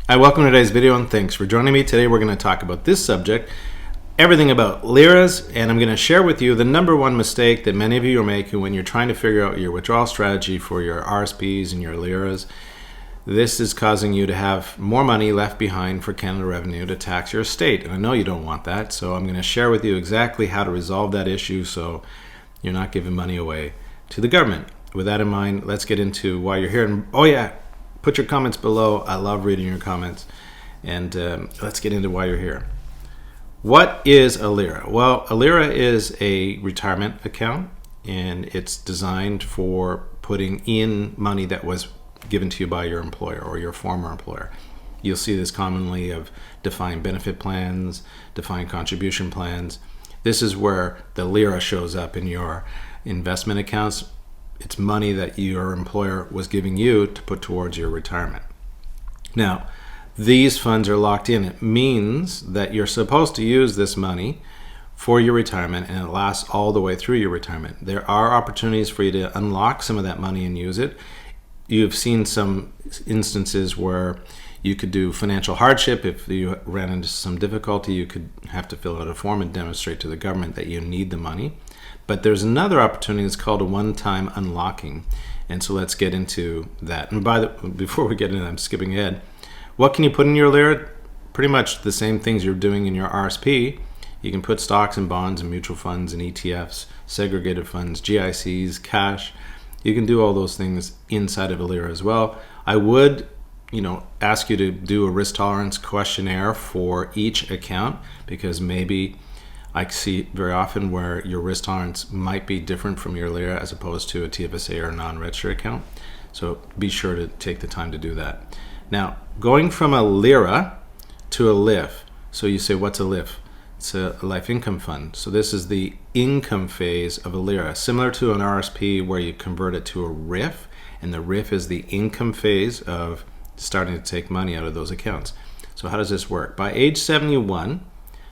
Hi, welcome to today's video and thanks for joining me. Today we're going to talk about this subject, everything about LIRAs, and I'm going to share with you the number one mistake that many of you are making when you're trying to figure out your withdrawal strategy for your RRSPs and your LIRAs. This is causing you to have more money left behind for Canada Revenue to tax your estate, and I know you don't want that, so I'm going to share with you exactly how to resolve that issue so you're not giving money away to the government. With that in mind, let's get into why you're here. And oh yeah, put your comments below. I love reading your comments. And let's get into why you're here. What is a LIRA? Well, a LIRA is a retirement account, and it's designed for putting in money that was given to you by your employer or your former employer. You'll see this commonly of defined benefit plans, defined contribution plans. This is where the LIRA shows up in your investment accounts. It's money that your employer was giving you to put towards your retirement. Now, these funds are locked in. It means that you're supposed to use this money for your retirement, and it lasts all the way through your retirement. There are opportunities for you to unlock some of that money and use it. You've seen some instances where you could do financial hardship. If you ran into some difficulty, you could have to fill out a form and demonstrate to the government that you need the money. But there's another opportunity. It's called a one-time unlocking. And so let's get into that. And before we get into that, I'm skipping ahead. What can you put in your LIRA? Pretty much the same things you're doing in your RSP. You can put stocks and bonds and mutual funds and ETFs, segregated funds, GICs, cash. You can do all those things inside of a LIRA as well. I would, ask you to do a risk tolerance questionnaire for each account, because maybe I see very often where your risk tolerance might be different from your LIRA as opposed to a TFSA or a non-registered account. So be sure to take the time to do that. Now, going from a LIRA to a LIF. So you say, what's a LIF? It's a life income fund. So this is the income phase of a LIRA, similar to an RSP where you convert it to a RRIF, and the RRIF is the income phase of starting to take money out of those accounts. So how does this work? By age 71,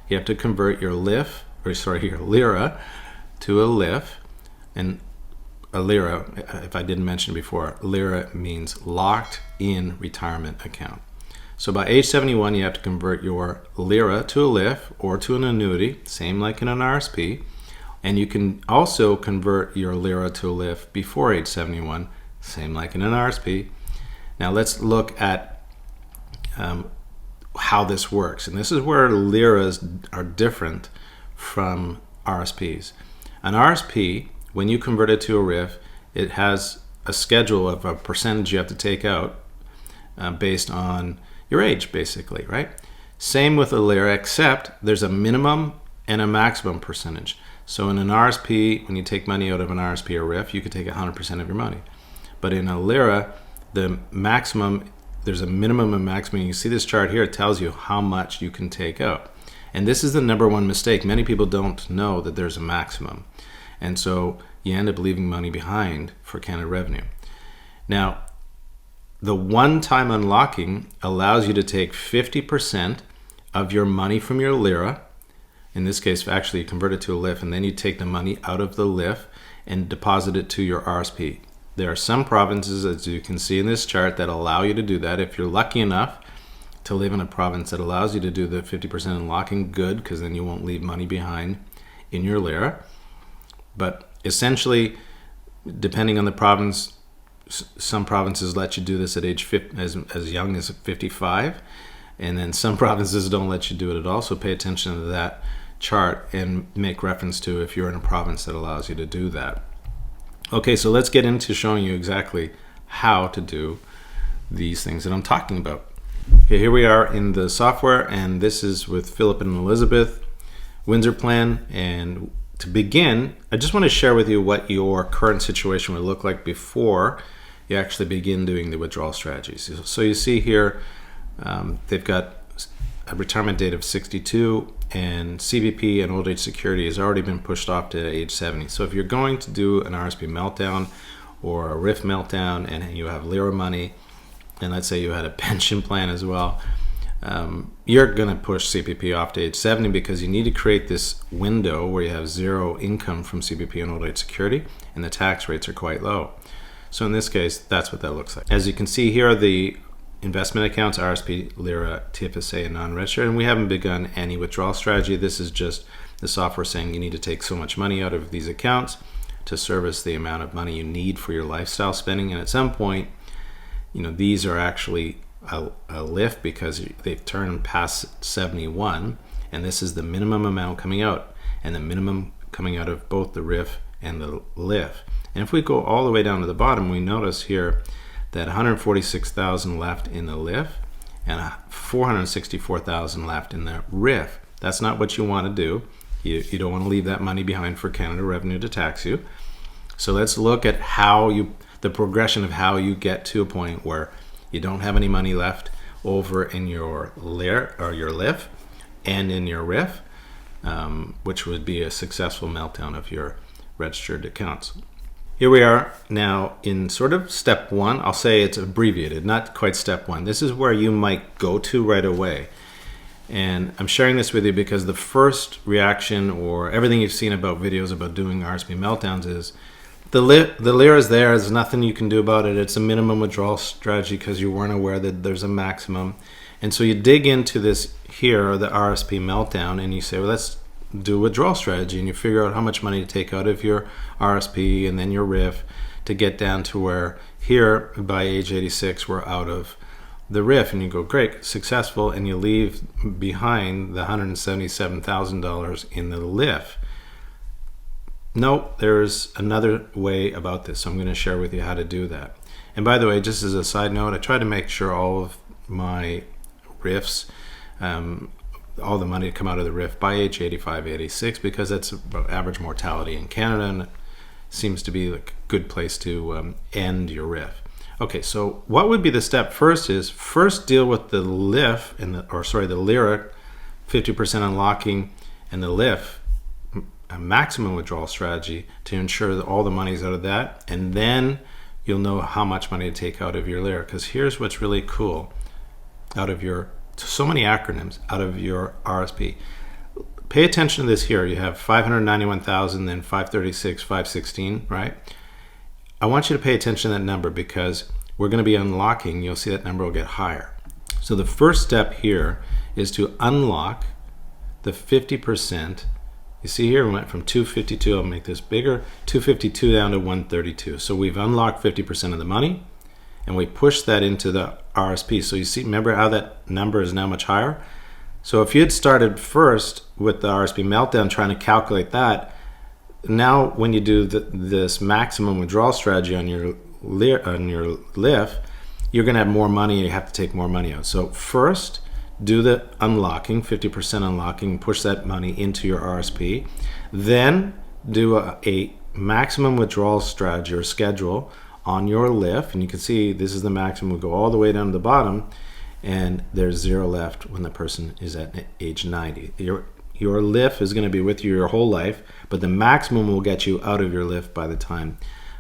you have to convert your your LIRA to a LIF. And a LIRA, if I didn't mention before, LIRA means locked in retirement account. So by age 71, you have to convert your LIRA to a LIF or to an annuity, same like in an RSP. And you can also convert your LIRA to a LIF before age 71, same like in an RSP. Now let's look at how this works. And this is where LIRAs are different from RSPs. An RSP, when you convert it to a RRIF, it has a schedule of a percentage you have to take out based on your age, basically, right? Same with a LIRA, except there's a minimum and a maximum percentage. So in an RSP, when you take money out of an RSP or RRIF, you could take 100% of your money. But in a LIRA, the maximum, there's a minimum and maximum. You can see this chart here. It tells you how much you can take out. And this is the number one mistake. Many people don't know that there's a maximum. And so you end up leaving money behind for Canada Revenue. Now, the one-time unlocking allows you to take 50% of your money from your LIRA. In this case, actually you convert it to a LIF, and then you take the money out of the LIF and deposit it to your RSP. There are some provinces, as you can see in this chart, that allow you to do that. If you're lucky enough to live in a province that allows you to do the 50% unlocking, good, because then you won't leave money behind in your LIRA. But essentially, depending on the province, some provinces let you do this at age as young as 55, and then some provinces don't let you do it at all. So pay attention to that chart and make reference to if you're in a province that allows you to do that. Okay, so let's get into showing you exactly how to do these things that I'm talking about. Okay, here we are in the software, and this is with Philip and Elizabeth Windsor plan. And to begin, I just want to share with you what your current situation would look like before you actually begin doing the withdrawal strategies. So you see here, they've got a retirement date of 62, and CVP and old age security has already been pushed off to age 70. So if you're going to do an RSP meltdown or a RRIF meltdown and you have LIRA money, and let's say you had a pension plan as well, you're going to push CPP off to age 70 because you need to create this window where you have zero income from CPP and old age security, and the tax rates are quite low. So in this case, that's what that looks like. As you can see here, the investment accounts, RSP, LIRA, TFSA, and non-registered, and we haven't begun any withdrawal strategy. This is just the software saying you need to take so much money out of these accounts to service the amount of money you need for your lifestyle spending. And at some point, these are actually a LIF because they've turned past 71, and this is the minimum amount coming out, and the minimum coming out of both the RRIF and the LIF. And if we go all the way down to the bottom, we notice here that 146,000 left in the LIF and 464,000 left in the RRIF. That's not what you want to do. You don't want to leave that money behind for Canada Revenue to tax you. So let's look at the progression of how you get to a point where you don't have any money left over in your LIRA or your LIF and in your RRIF, which would be a successful meltdown of your registered accounts. Here we are now in sort of step one. I'll say it's abbreviated, not quite step one. This is where you might go to right away. And I'm sharing this with you because the first reaction, or everything you've seen about videos about doing RSP meltdowns, is the LIRA is there. There's nothing you can do about it. It's a minimum withdrawal strategy because you weren't aware that there's a maximum. And so you dig into this here, the RSP meltdown, and you say, well, let's do a withdrawal strategy. And you figure out how much money to take out of your RSP and then your RRIF to get down to where here by age 86 we're out of the RRIF, and you go, great, successful, and you leave behind the $177,000 in the LIF. No, there's another way about this, so I'm going to share with you how to do that. And by the way, just as a side note, I try to make sure all of my RRIFs, all the money to come out of the RRIF by age 85, 86, because that's about average mortality in Canada, and it seems to be like a good place to end your RRIF. Okay, so what would be the step first is deal with the LIF and the LIRA 50% unlocking and the LIF a maximum withdrawal strategy to ensure that all the money's out of that, and then you'll know how much money to take out of your LIRA. Because here's what's really cool out of your, so many acronyms out of your RSP. Pay attention to this here. You have 591,000, then 536, 516, right? I want you to pay attention to that number because we're going to be unlocking. You'll see that number will get higher. So the first step here is to unlock the 50%. You see here we went from 252, I'll make this bigger, 252 down to 132. So we've unlocked 50% of the money and we push that into the RSP. So you see, remember how that number is now much higher? So if you had started first with the RSP meltdown trying to calculate that, now when you do this maximum withdrawal strategy on your LIF, you're going to have more money and you have to take more money out. So first, do the unlocking, 50% unlocking, push that money into your RSP. Then do a maximum withdrawal strategy or schedule on your LIF. And you can see this is the maximum. We'll go all the way down to the bottom and there's zero left when the person is at age 90. Your LIF is going to be with you your whole life, but the maximum will get you out of your LIF by the time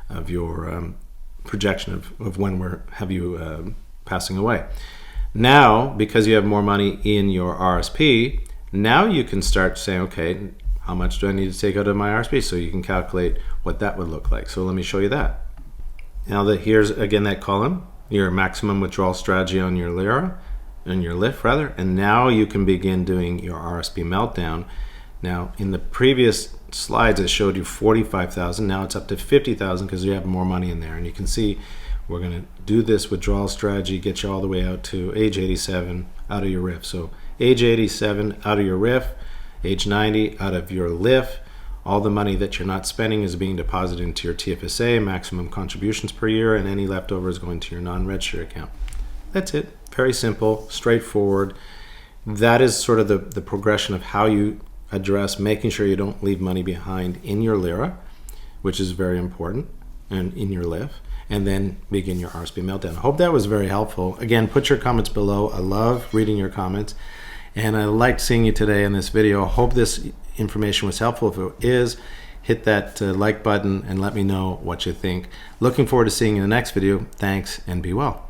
of your projection of when we're have you passing away. Now, because you have more money in your RSP, now you can start saying, okay, how much do I need to take out of my RSP? So you can calculate what that would look like. So let me show you that. Now that here's again that column, your maximum withdrawal strategy on your LIRA, and your LIF rather, and now you can begin doing your RSP meltdown. Now in the previous slides I showed you 45,000, now it's up to 50,000 because you have more money in there, and you can see we're going to do this withdrawal strategy, get you all the way out to age 87 out of your RRIF. So age 87 out of your RRIF, age 90 out of your LIF. All the money that you're not spending is being deposited into your TFSA, maximum contributions per year, and any leftover is going to your non-registered account. That's it. Very simple, straightforward. That is sort of the progression of how you address making sure you don't leave money behind in your LIRA, which is very important, and in your LIF, and then begin your RSP meltdown. I hope that was very helpful. Again, put your comments below. I love reading your comments, and I liked seeing you today in this video. I hope this information was helpful. If it is, hit that like button and let me know what you think. Looking forward to seeing you in the next video. Thanks, and be well.